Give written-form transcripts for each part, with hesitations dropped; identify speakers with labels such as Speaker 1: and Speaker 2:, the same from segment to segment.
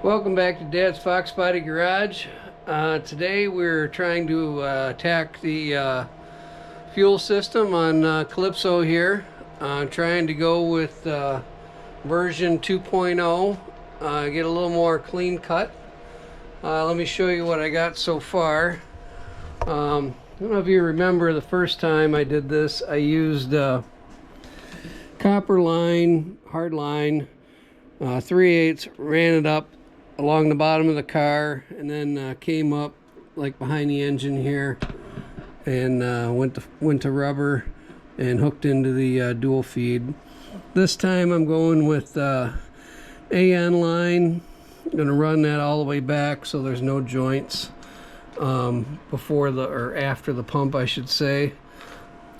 Speaker 1: Welcome back to Dad's Foxbody Garage. Today we're trying to attack the fuel system on Colypso here. Trying to go with version 2.0, get a little more clean cut. Let me show you what I got so far. I don't know if you remember the first time I did this, I used copper line, hard line, 3/8, ran it up along the bottom of the car, and then came up like behind the engine here and went to rubber and hooked into the dual feed. This time I'm going with AN line. I'm going to run that all the way back so there's no joints before or after the pump, I should say.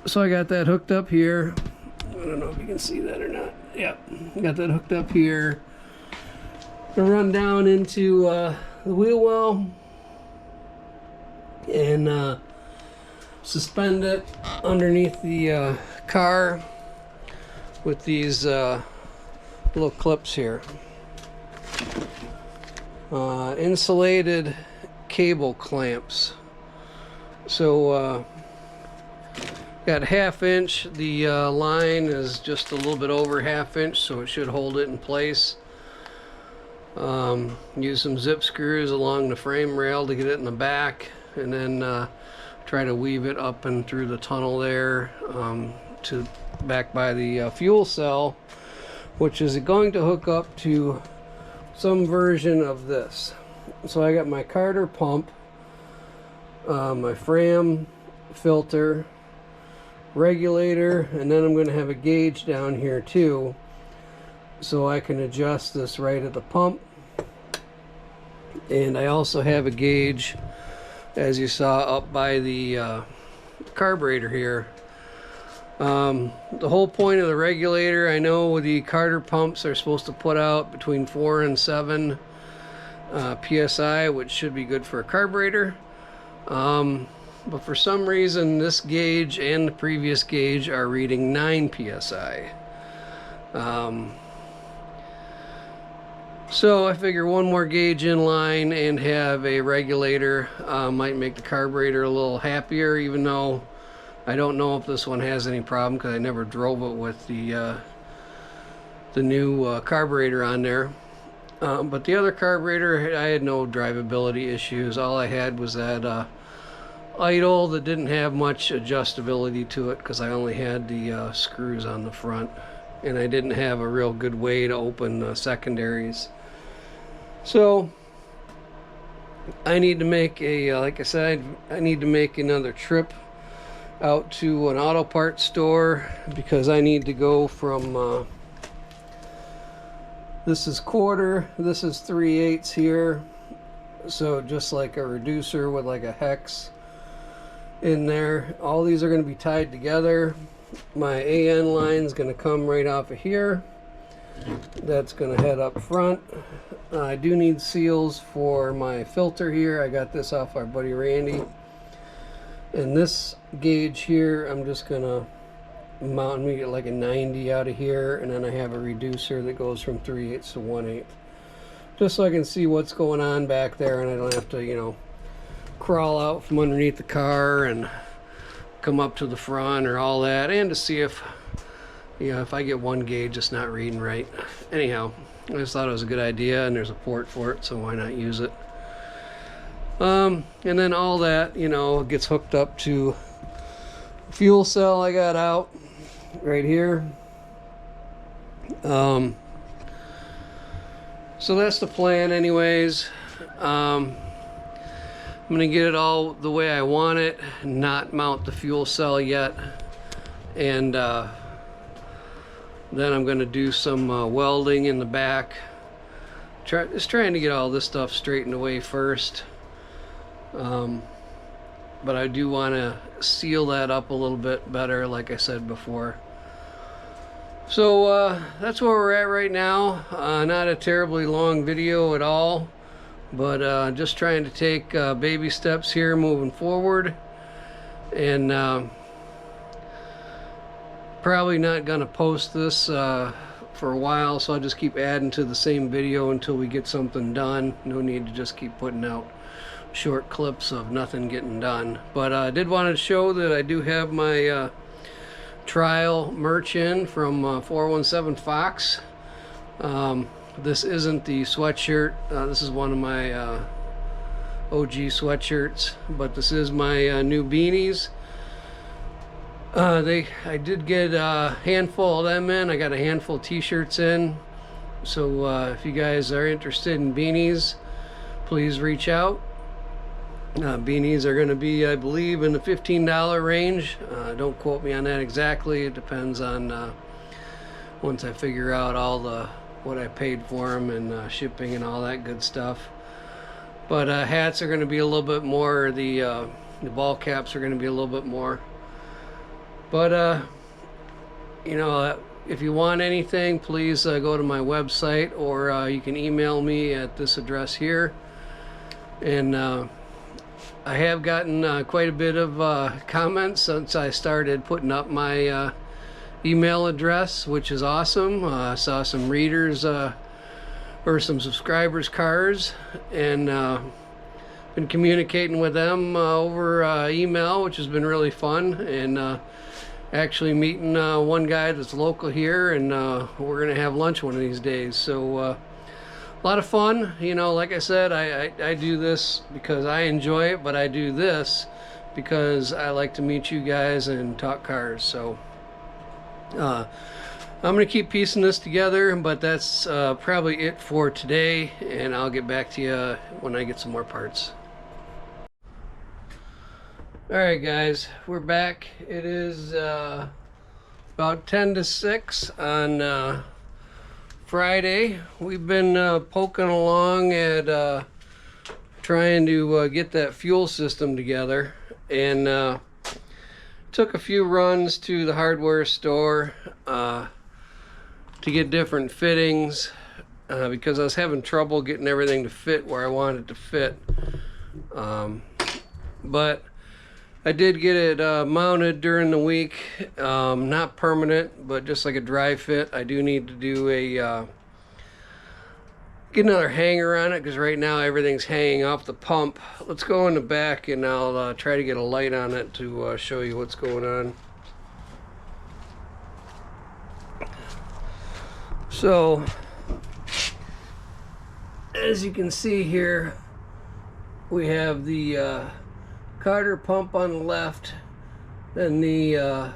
Speaker 1: So I got that hooked up here. I don't know if you can see that or not. Yep, got that hooked up here. Gonna run down into the wheel well and suspend it underneath the car with these little clips here. Insulated cable clamps. So got 1/2 inch. The line is just a little bit over 1/2 inch, so it should hold it in place. Use some zip screws along the frame rail to get it in the back, and then try to weave it up and through the tunnel there to back by the fuel cell, which is going to hook up to some version of this. So I got my Carter pump, my Fram filter, regulator, and then I'm going to have a gauge down here too, so I can adjust this right at the pump. And I also have a gauge, as you saw, up by the carburetor here. The whole point of the regulator, I know the Carter pumps are supposed to put out between 4 and 7 psi, which should be good for a carburetor. But for some reason this gauge and the previous gauge are reading 9 psi. So I figure one more gauge in line and have a regulator might make the carburetor a little happier, even though I don't know if this one has any problem because I never drove it with the new carburetor on there. But the other carburetor, I had no drivability issues. All I had was that idle that didn't have much adjustability to it because I only had the screws on the front, and I didn't have a real good way to open secondaries. So I need to make a like I said, I need to make another trip out to an auto parts store because I need to go from this is 1/4, this is 3/8 here, so just like a reducer with like a hex in there. All these are going to be tied together. My AN line is going to come right off of here. That's going to head up front. I do need seals for my filter here. I got this off our buddy Randy. And this gauge here, I'm just going to mount me like a 90 out of here, and then I have a reducer that goes from 3/8 to 1/8, just so I can see what's going on back there, and I don't have to, you know, crawl out from underneath the car and come up to the front or all that, and to see if, you know, if I get one gauge it's not reading right. Anyhow, I just thought it was a good idea, and there's a port for it, so why not use it. And then all that, you know, gets hooked up to fuel cell I got out right here. So that's the plan anyways. I'm gonna get it all the way I want it, not mount the fuel cell yet, and then I'm gonna do some welding in the back. Just trying to get all this stuff straightened away first. But I do want to seal that up a little bit better, like I said before. So that's where we're at right now. Not a terribly long video at all, but just trying to take baby steps here moving forward, and probably not gonna post this for a while, so I'll just keep adding to the same video until we get something done. No need to just keep putting out short clips of nothing getting done. But I did want to show that I do have my trial merch in from 417 Fox. This isn't the sweatshirt. This is one of my OG sweatshirts, but this is my new beanies. I did get a handful of them in. I got a handful of t-shirts in. So if you guys are interested in beanies, please reach out. Beanies are going to be, I believe, in the $15 range. Don't quote me on that exactly. It depends on once I figure out all the what I paid for them and shipping and all that good stuff. But hats are going to be a little bit more. The ball caps are going to be a little bit more. But you know, if you want anything, please go to my website, or you can email me at this address here. And I have gotten quite a bit of comments since I started putting up my email address, which is awesome. I saw some readers or some subscribers' cars, and been communicating with them over email, which has been really fun. And actually meeting one guy that's local here, and we're gonna have lunch one of these days. So a lot of fun. You know, like I said, I do this because I enjoy it, but I do this because I like to meet you guys and talk cars. So I'm gonna keep piecing this together, but that's probably it for today, and I'll get back to you when I get some more parts. Alright guys, we're back. It is about 10 to 6 on Friday. We've been poking along at trying to get that fuel system together, and took a few runs to the hardware store to get different fittings because I was having trouble getting everything to fit where I wanted it to fit. But I did get it mounted during the week, not permanent, but just like a dry fit. I do need to do a get another hanger on it, because right now everything's hanging off the pump. Let's go in the back and I'll try to get a light on it to show you what's going on. So as you can see here, we have the Carter pump on the left, and the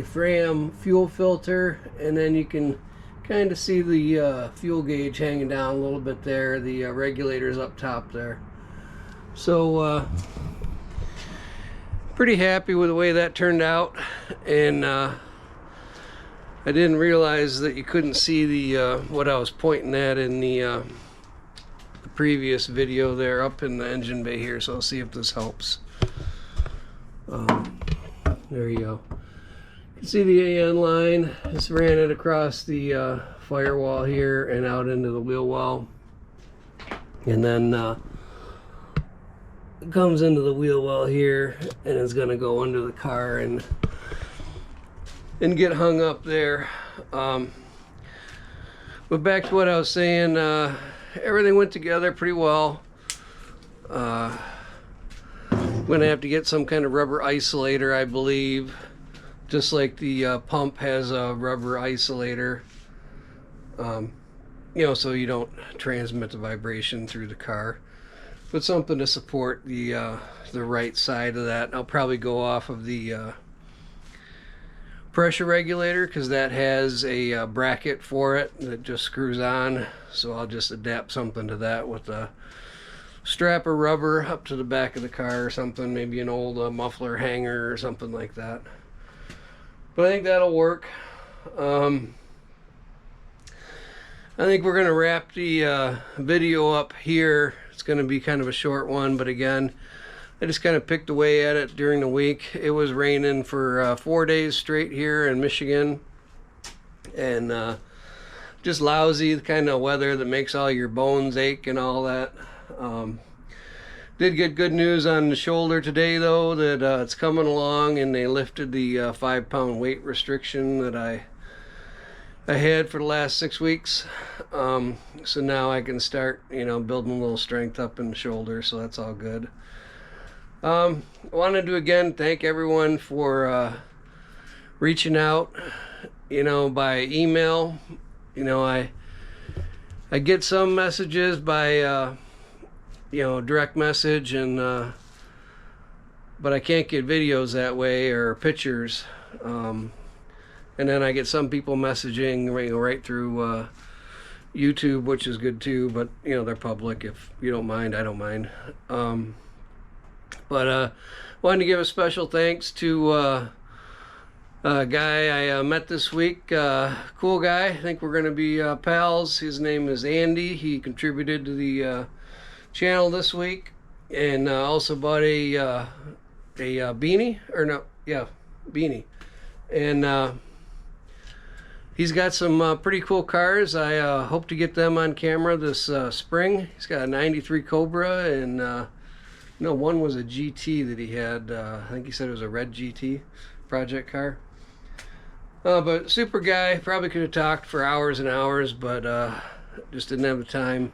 Speaker 1: Fram fuel filter, and then you can kind of see the fuel gauge hanging down a little bit there. The regulator's up top there. So pretty happy with the way that turned out, and I didn't realize that you couldn't see the what I was pointing at in the previous video there up in the engine bay here. So I'll see if this helps. There you go. You can see the AN line. Just ran it across the firewall here and out into the wheel well, and then it comes into the wheel well here, and it's going to go under the car and get hung up there. But back to what I was saying, everything went together pretty well. I'm going to have to get some kind of rubber isolator, I believe, just like the pump has a rubber isolator, you know, so you don't transmit the vibration through the car. But something to support the right side of that. I'll probably go off of the pressure regulator, because that has a bracket for it that just screws on. So I'll just adapt something to that with a strap of rubber up to the back of the car or something, maybe an old muffler hanger or something like that. But I think that'll work. I think we're gonna wrap the video up here. It's gonna be kind of a short one, but again, I just kind of picked away at it during the week. It was raining for 4 days straight here in Michigan, and just lousy, the kind of weather that makes all your bones ache and all that. Did get good news on the shoulder today though, that it's coming along, and they lifted the 5-pound weight restriction that I I had for the last 6 weeks. So now I can start, building a little strength up in the shoulder, so that's all good. I wanted to again thank everyone for reaching out, by email. I get some messages by direct message, and but I can't get videos that way or pictures. And then I get some people messaging right through YouTube, which is good too, but they're public. If you don't mind, I don't mind. But wanted to give a special thanks to a guy I met this week. Cool guy. I think we're going to be pals. His name is Andy. He contributed to the channel this week, and also bought a beanie, beanie, and he's got some pretty cool cars. I hope to get them on camera this spring. He's got a 93 Cobra, and one was a GT that he had. I think he said it was a red GT project car. But super guy. Probably could have talked for hours and hours, but just didn't have the time.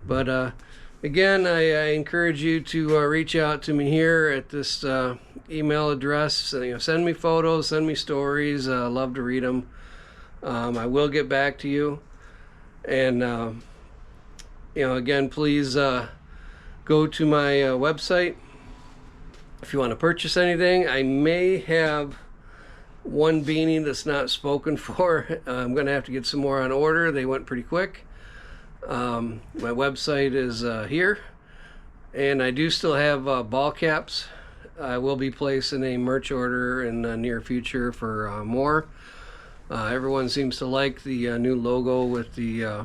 Speaker 1: But again, I encourage you to reach out to me here at this email address. Send me photos, send me stories. Love to read them. I will get back to you. And again, please go to my website if you want to purchase anything. I may have one beanie that's not spoken for. I'm going to have to get some more on order. They went pretty quick. My website is here, and I do still have ball caps. I will be placing a merch order in the near future for more. Everyone seems to like the new logo with the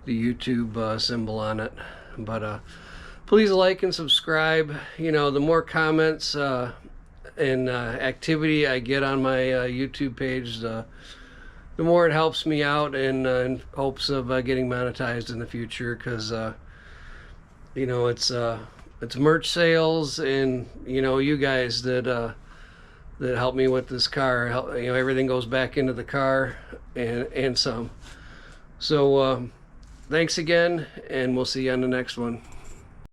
Speaker 1: YouTube symbol on it. But please like and subscribe. The more comments and activity I get on my YouTube page, the more it helps me out, in hopes of getting monetized in the future, because it's merch sales, and you guys that help me with this car. Everything goes back into the car and some. So thanks again, and we'll see you on the next one.